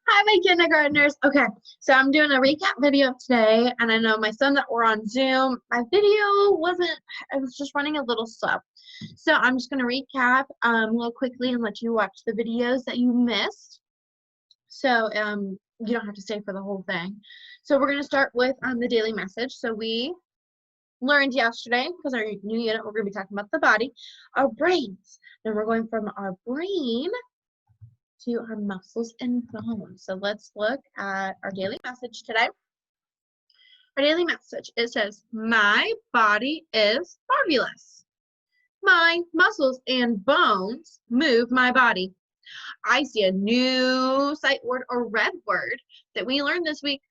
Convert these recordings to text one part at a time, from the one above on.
Hi, my kindergartners. Okay, so I'm doing a recap video today, and I know my son that we're on Zoom. My video it was just running a little slow. So I'm just going to recap real quickly and let you watch the videos that you missed. So you don't have to stay for the whole thing. So we're going to start with the daily message. So we learned yesterday, because our new unit, we're going to be talking about the body, our brains. Then we're going from our brain to our muscles and bones. So let's look at our daily message today. Our daily message, it says, my body is marvelous. My muscles and bones move my body. I see a new sight word or red word that we learned this week.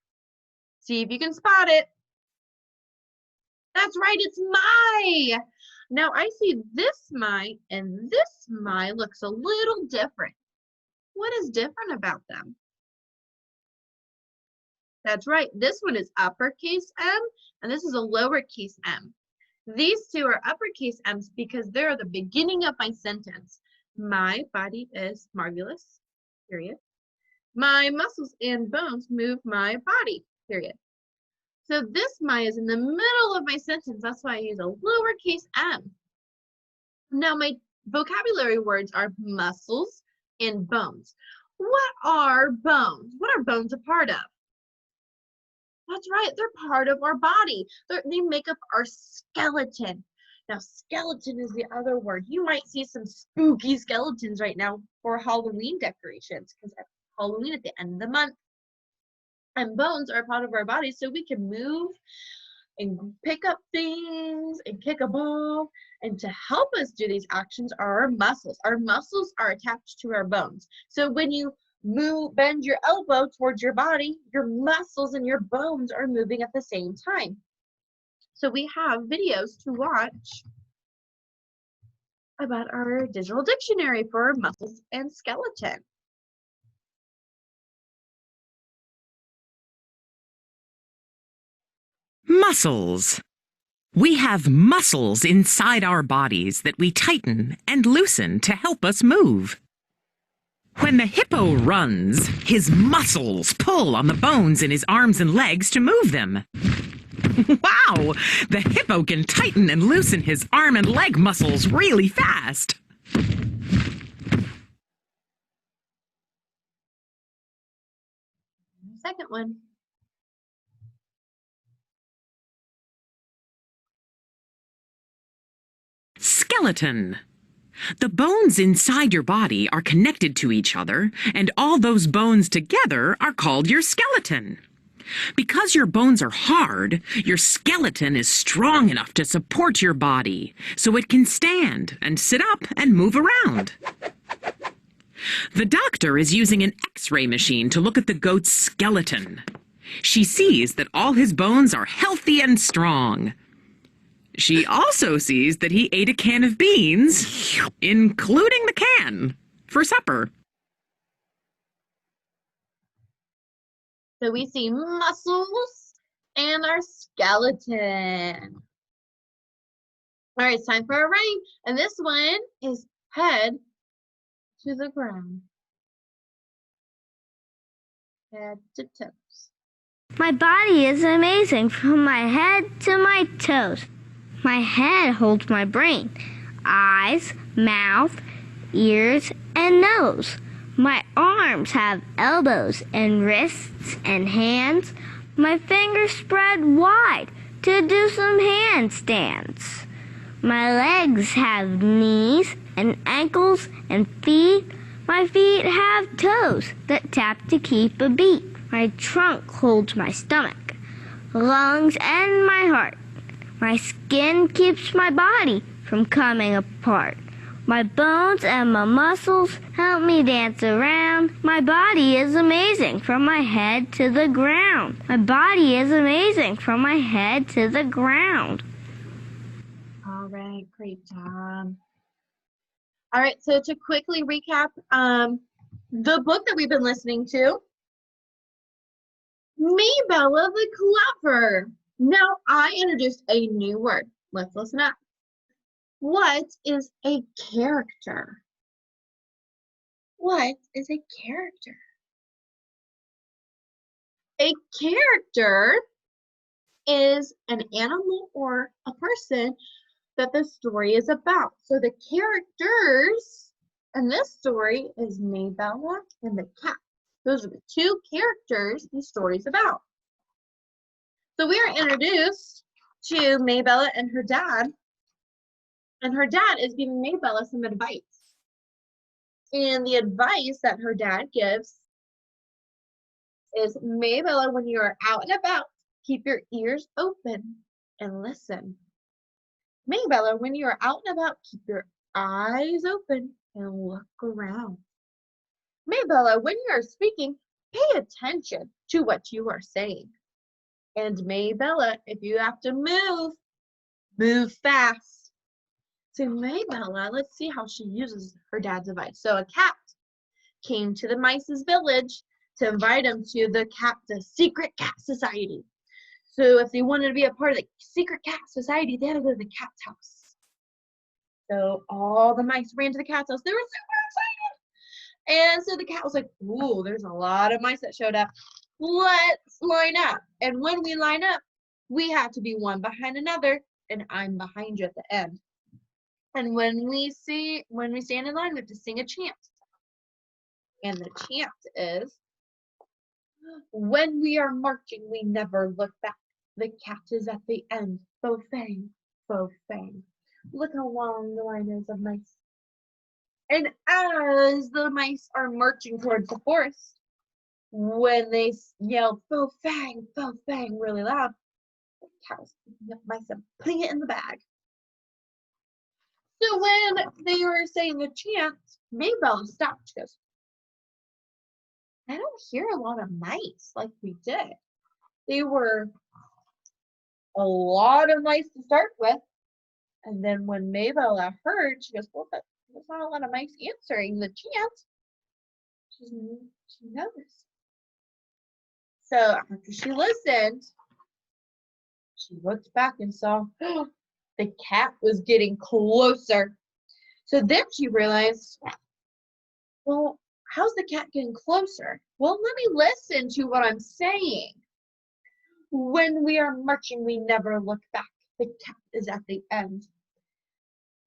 See if you can spot it. That's right, it's my. Now I see this my and this my looks a little different. What is different about them? That's right. This one is uppercase M, and this is a lowercase m. These two are uppercase M's because they're the beginning of my sentence. My body is marvelous, period. My muscles and bones move my body, period. So this my is in the middle of my sentence. That's why I use a lowercase m. Now my vocabulary words are muscles and bones. What are bones? What are bones a part of? That's right, they're part of our body. They make up our skeleton. Now, skeleton is the other word. You might see some spooky skeletons right now for Halloween decorations because it's Halloween at the end of the month. And bones are a part of our body, so we can move and pick up things and kick a ball. And to help us do these actions are our muscles. Our muscles are attached to our bones. So when you bend your elbow towards your body, your muscles and your bones are moving at the same time. So we have videos to watch about our digital dictionary for muscles and skeleton. Muscles. We have muscles inside our bodies that we tighten and loosen to help us move. When the hippo runs, his muscles pull on the bones in his arms and legs to move them. Wow! The hippo can tighten and loosen his arm and leg muscles really fast. Second one. Skeleton. The bones inside your body are connected to each other, and all those bones together are called your skeleton. Because your bones are hard, your skeleton is strong enough to support your body, so it can stand and sit up and move around. The doctor is using an X-ray machine to look at the goat's skeleton. She sees that all his bones are healthy and strong. She also sees that he ate a can of beans, including the can, for supper. So we see muscles and our skeleton. All right, it's time for a writing. And this one is head to the ground. Head to toes. My body is amazing from my head to my toes. My head holds my brain, eyes, mouth, ears, and nose. My arms have elbows and wrists and hands. My fingers spread wide to do some handstands. My legs have knees and ankles and feet. My feet have toes that tap to keep a beat. My trunk holds my stomach, lungs, and my heart. My skin keeps my body from coming apart. My bones and my muscles help me dance around. My body is amazing from my head to the ground. My body is amazing from my head to the ground. All right, great job. All right, so to quickly recap, the book that we've been listening to, Maybella the Clever. Now I introduced a new word. Let's listen up. What is a character? What is a character? A character is an animal or a person that the story is about. So the characters in this story is Maybella and the cat. Those are the two characters the story's about. So we are introduced to Maybella and her dad is giving Maybella some advice. And the advice that her dad gives is, Maybella, when you are out and about, keep your ears open and listen. Maybella, when you are out and about, keep your eyes open and look around. Maybella, when you are speaking, pay attention to what you are saying. And Maybella, if you have to move fast. So Maybella, let's see how she uses her dad's advice. So a cat came to the mice's village to invite him to the secret cat society. So if they wanted to be a part of the secret cat society, they had to go to the cat's house. So all the mice ran to the cat's house. They were super excited. And so the cat was like, ooh, there's a lot of mice that showed up. Let's line up. And when we line up, we have to be one behind another, and I'm behind you at the end. And when we stand in line, we have to sing a chant. And the chant is, when we are marching, we never look back. The cat is at the end. Fo fang, fo fang. Look how long the line is of mice. And as the mice are marching towards the forest, when they yelled fo fang really loud, the cat was picking up mice and putting it in the bag. So when they were saying the chant, Maybella stopped. She goes, I don't hear a lot of mice like we did. They were a lot of mice to start with. And then when Maybella heard, she goes, well, there's not a lot of mice answering the chant. She noticed. So after she listened, she looked back and saw the cat was getting closer. So then she realized, well, how's the cat getting closer? Well, let me listen to what I'm saying. When we are marching, we never look back. The cat is at the end.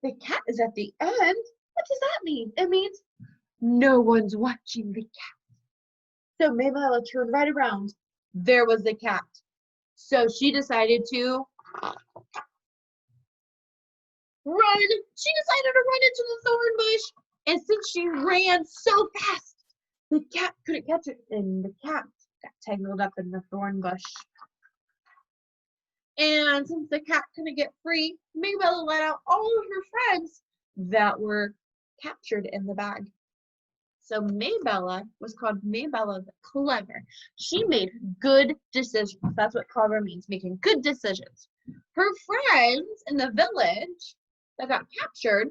The cat is at the end? What does that mean? It means no one's watching the cat. So Maybella turned right around. There was the cat. So she decided to run. She decided to run into the thorn bush. And since she ran so fast, the cat couldn't catch it. And the cat got tangled up in the thorn bush. And since the cat couldn't get free, Maybella let out all of her friends that were captured in the bag. So Maybella was called Maybella the Clever. She made good decisions. That's what clever means, making good decisions. Her friends in the village that got captured,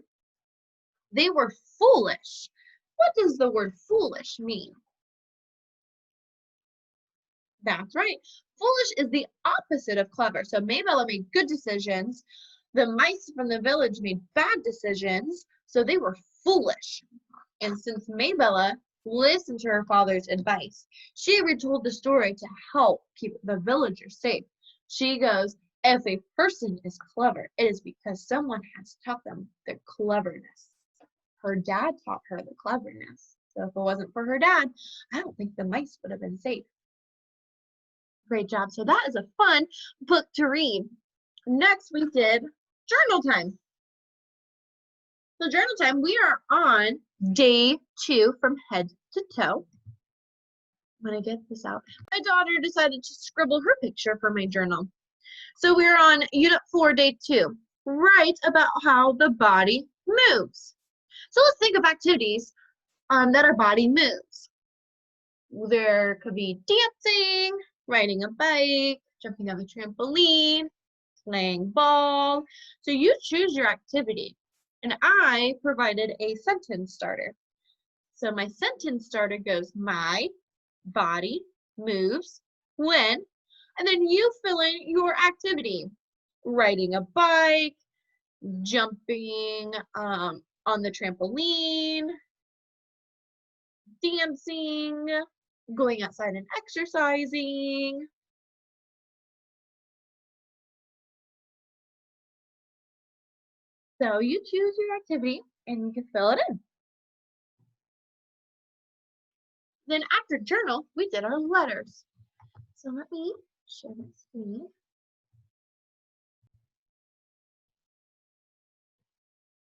they were foolish. What does the word foolish mean? That's right. Foolish is the opposite of clever. So Maybella made good decisions. The mice from the village made bad decisions, so they were foolish. And since Maybella listened to her father's advice, she retold the story to help keep the villagers safe. She goes, if a person is clever, it is because someone has taught them the cleverness. Her dad taught her the cleverness. So if it wasn't for her dad, I don't think the mice would have been safe. Great job. So that is a fun book to read. Next, we did journal time. So journal time, we are on day 2 from head to toe. When I get this out, my daughter decided to scribble her picture for my journal. So we're on unit 4, day 2. Write about how the body moves. So let's think of activities that our body moves. There could be dancing, riding a bike, jumping on a trampoline, playing ball. So you choose your activity. And I provided a sentence starter. So my sentence starter goes, my body moves when, and then you fill in your activity. Riding a bike, jumping on the trampoline, dancing, going outside and exercising. So you choose your activity and you can fill it in. Then after journal, we did our letters. So let me share my screen.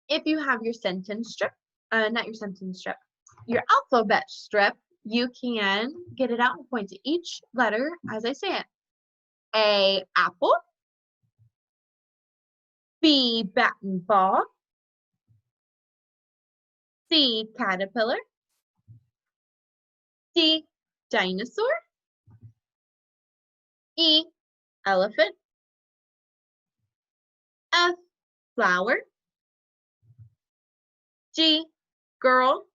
If you have your sentence strip, not your sentence strip, your alphabet strip, you can get it out and point to each letter as I say it. A, apple. B, bat and ball. C, caterpillar. D, dinosaur. E, elephant. F, flower. G, girl.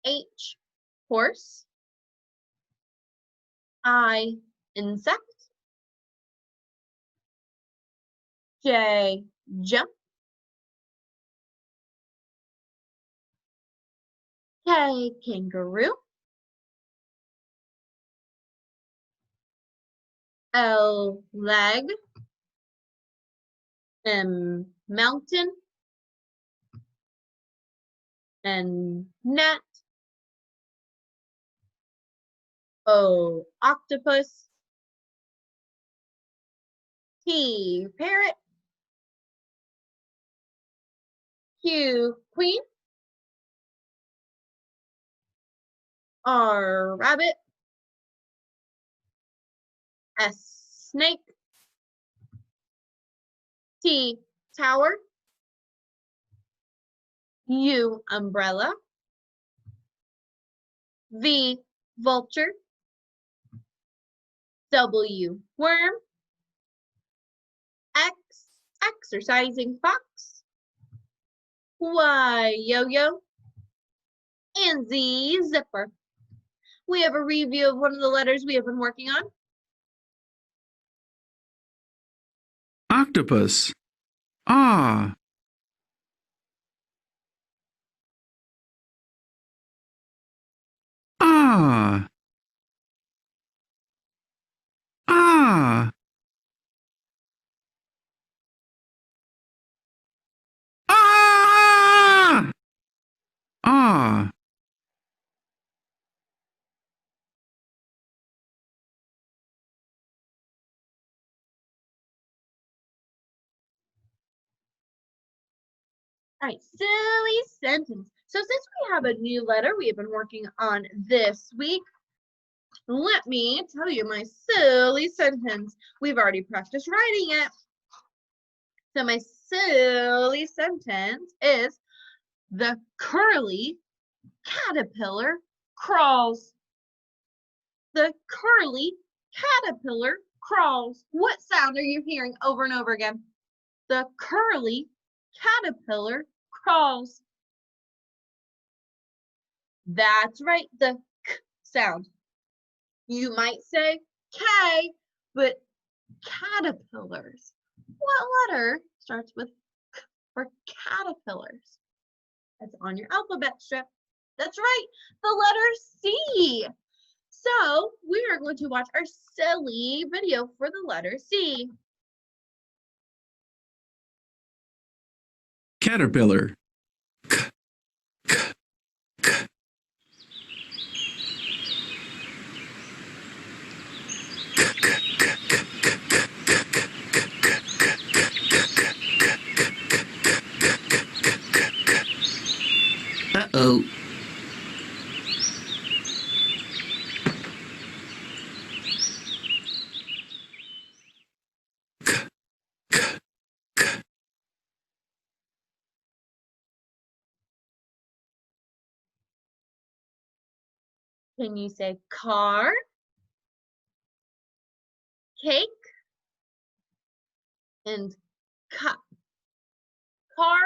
H, horse. I, insect. J, jump. K, kangaroo. L, leg. M, mountain. N, net. O, octopus. T, parrot. Q, queen. R, rabbit. S, snake. T, tower. U, umbrella. V, vulture. W, worm. X, exercising fox. Y, yo-yo. And Z, zipper. We have a review of one of the letters we have been working on. Octopus. Ah. Ah. Ah. Ah. Ah. All right, silly sentence. So since we have a new letter we have been working on this week, let me tell you my silly sentence. We've already practiced writing it. So my silly sentence is, the curly caterpillar crawls. The curly caterpillar crawls. What sound are you hearing over and over again? The curly caterpillar crawls. That's right, the k sound. You might say K, but caterpillars. What letter starts with K for caterpillars? That's on your alphabet strip. That's right, the letter C. So we are going to watch our silly video for the letter C. Caterpillar. Uh-oh. Can you say car, cake, and cup? Car,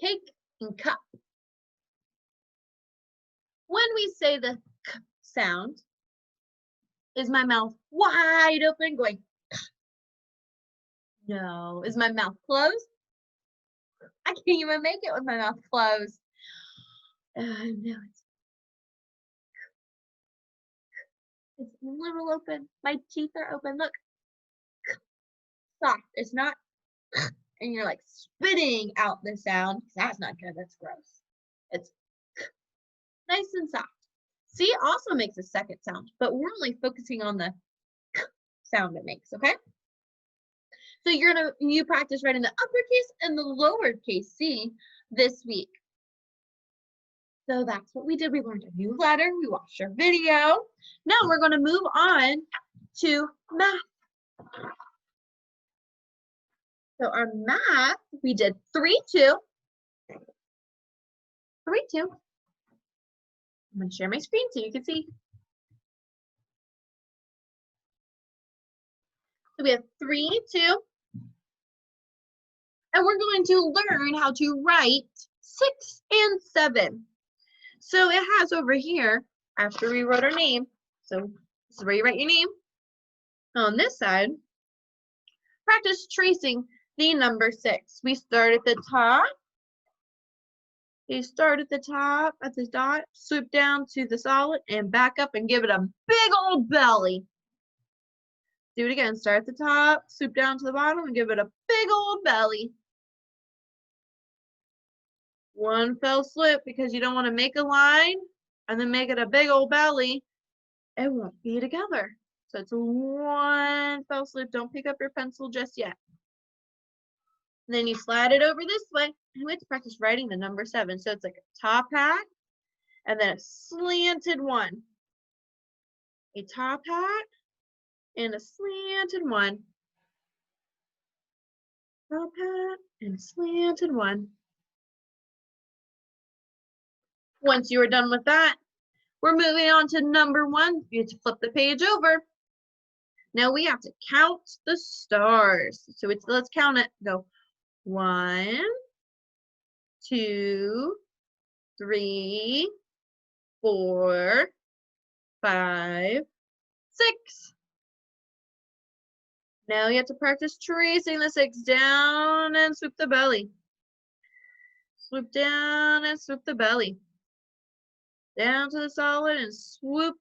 cake, and cup. When we say the k sound, is my mouth wide open going k? No. Is my mouth closed? I can't even make it with my mouth closed. No, it's It's a little open. My teeth are open. Look, soft. It's not, and you're like spitting out the sound. That's not good. That's gross. It's nice and soft. C also makes a second sound, but we're only focusing on the sound it makes, okay? So you practice writing the uppercase and the lowercase C this week. So that's what we did. We learned a new letter. We watched our video. Now we're going to move on to math. So our math, we did 3, 2. 3, 2. I'm going to share my screen so you can see. So we have 3, 2. And we're going to learn how to write 6 and 7. So it has over here, after we wrote our name, so this is where you write your name. On this side, practice tracing the number 6. We start at the top. You start at the top, at the dot, swoop down to the solid, and back up and give it a big old belly. Do it again. Start at the top, swoop down to the bottom, and give it a big old belly. One fell swoop because you don't want to make a line and then make it a big old belly. It won't be together. So it's one fell swoop. Don't pick up your pencil just yet. And then you slide it over this way. And we have to practice writing the number 7. So it's like a top hat and then a slanted one. A top hat and a slanted one. Top hat and slanted one. Once you are done with that, we're moving on to number 1. You have to flip the page over. Now we have to count the stars. So let's count it. Go 1, 2, 3, 4, 5, 6. Now you have to practice tracing the 6 down and swoop the belly. Swoop down and swoop the belly. Down to the solid and swoop.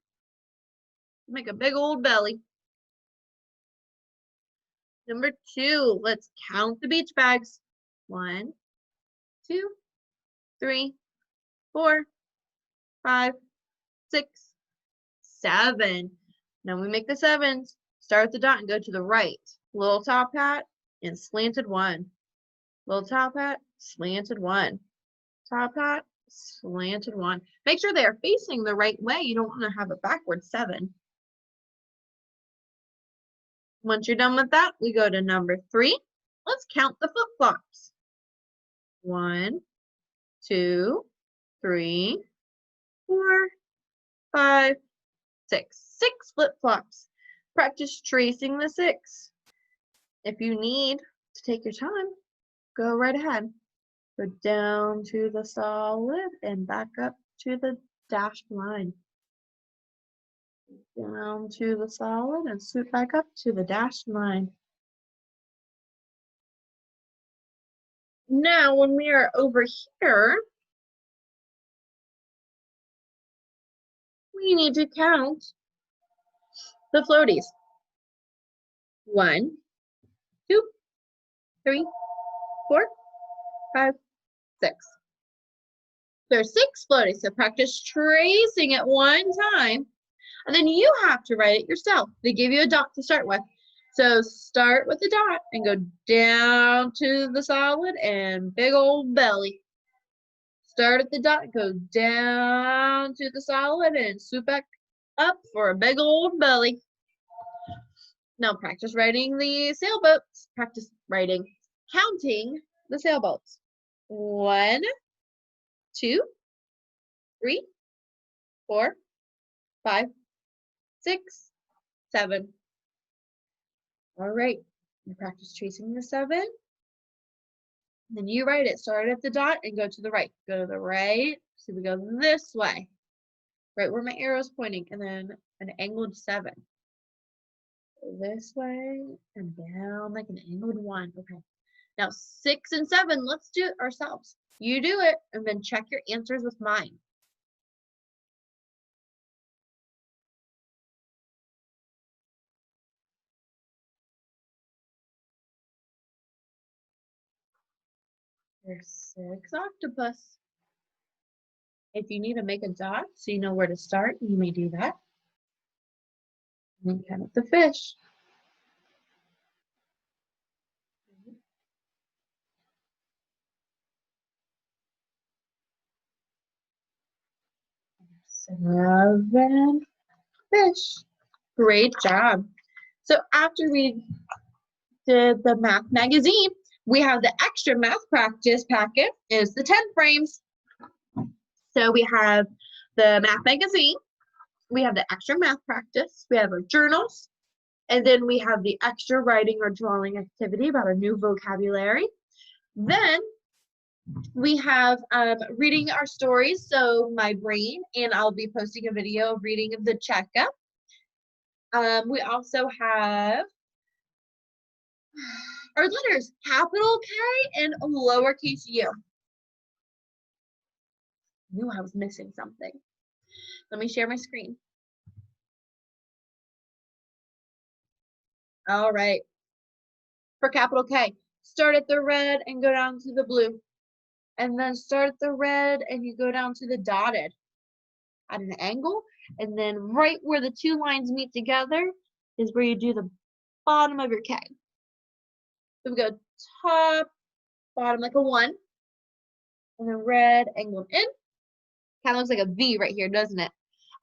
Make a big old belly. Number 2, let's count the beach bags. 1, 2, 3, 4, 5, 6, 7. Now we make the 7s. Start at the dot and go to the right. Little top hat and slanted 1. Little top hat, slanted 1. Top hat, slanted 1. Make sure they are facing the right way. You don't want to have a backward 7. Once you're done with that, we go to number 3. Let's count the flip-flops. 1, 2, 3, 4, 5, 6. 6 flip-flops. Practice tracing the 6. If you need to take your time, go right ahead. Go down to the solid and back up to the dashed line. Down to the solid and swoop back up to the dashed line. Now, when we are over here, we need to count the floaties. 1, 2, 3, 4, 5, 6. There's 6 floaties, so practice tracing it one time, and then you have to write it yourself. They give you a dot to start with. So start with the dot and go down to the solid and big old belly. Start at the dot, go down to the solid and swoop back up for a big old belly. Now practice writing the sailboats. Practice counting the sailboats. 1, 2, 3, 4, 5, 6, 7. All right, you practice tracing the 7. Then you write it. Start at the dot and go to the right. Go to the right. So we go this way, right where my arrow is pointing, and then an angled 7. Go this way and down like an angled 1. Okay. Now 6 and 7, let's do it ourselves. You do it and then check your answers with mine. There's 6 octopus. If you need to make a dot so you know where to start, you may do that. And then count up the fish. Seven fish. Great job. So after we did the math magazine, we have the extra math practice packet is the 10 frames. So we have the math magazine, we have the extra math practice, we have our journals, and then we have the extra writing or drawing activity about our new vocabulary. Then we have reading our stories, so my brain, and I'll be posting a video of reading of the checkup. We also have our letters, capital K and lowercase u. I knew I was missing something. Let me share my screen. All right. For capital K, start at the red and go down to the blue. And then start at the red and you go down to the dotted at an angle. And then right where the 2 lines meet together is where you do the bottom of your K. So we go top, bottom like a 1. And then red angled in. Kind of looks like a V right here, doesn't it?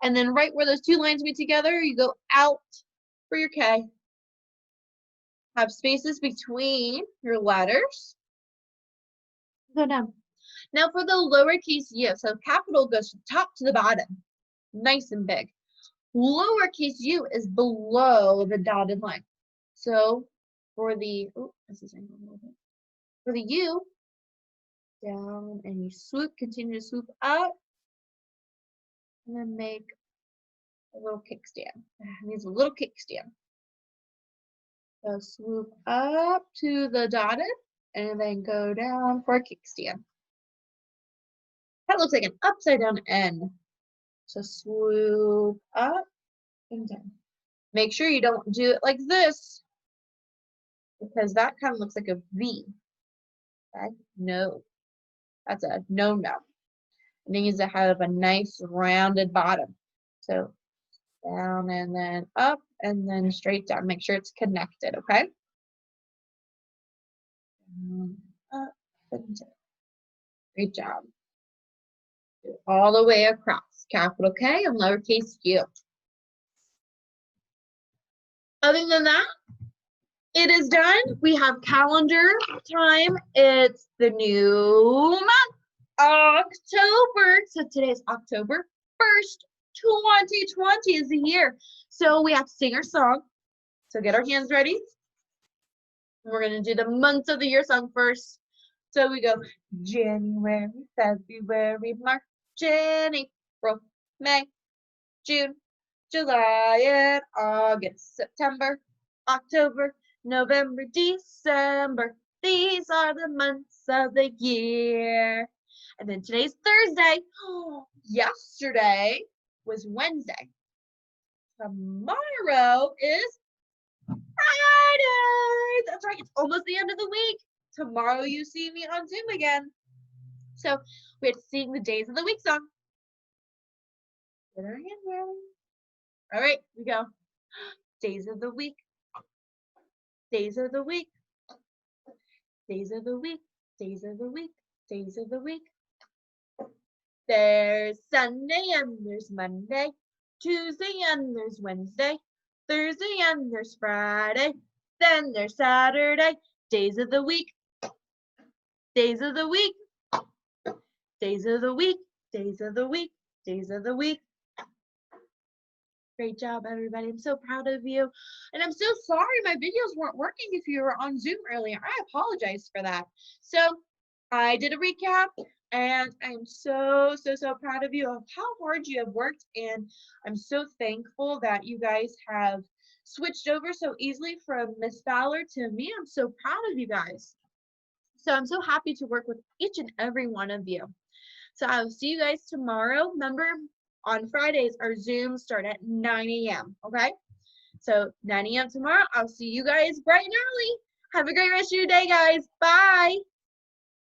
And then right where those 2 lines meet together, you go out for your K. Have spaces between your letters. Go down. Now for the lowercase u, so capital goes from top to the bottom, nice and big. Lowercase u is below the dotted line. So for the, for the u, down and you swoop, continue to swoop up, and then make a little kickstand. It needs a little kickstand. So swoop up to the dotted and then go down for a kickstand. That looks like an upside down N. So swoop up and down. Make sure you don't do it like this because that kind of looks like a V. Okay? No. That's a no-no. It needs to have a nice rounded bottom. So down and then up and then straight down. Make sure it's connected, okay? Up and down. Great job. Do it all the way across. Capital K and lowercase u. Other than that, it is done. We have calendar time. It's the new month, October. So today is October 1st. 2020 is the year. So we have to sing our song. So get our hands ready. We're going to do the months of the year song first. So we go January, February, March, April, May, June, July, and August, September, October, November, December. These are the months of the year. And then today's Thursday. Yesterday was Wednesday. Tomorrow is Friday. That's right. It's almost the end of the week. Tomorrow you see me on Zoom again. So we have to sing the days of the week song. Get our hands ready. All right, we go. Days of the week. Days of the week. Days of the week. Days of the week. Days of the week. There's Sunday and there's Monday, Tuesday and there's Wednesday, Thursday and there's Friday, then there's Saturday. Days of the week. Days of the week. Days of the week. Days of the week. Days of the week. Great job, everybody. I'm so proud of you. And I'm so sorry my videos weren't working if you were on Zoom earlier. I apologize for that. So I did a recap. And I'm so proud of you of how hard you have worked. And I'm so thankful that you guys have switched over so easily from Miss Fowler to me. I'm so proud of you guys. So I'm so happy to work with each and every one of you. So I will see you guys tomorrow. Remember, on Fridays, our Zooms start at 9 a.m. Okay? So 9 a.m. tomorrow. I'll see you guys bright and early. Have a great rest of your day, guys. Bye.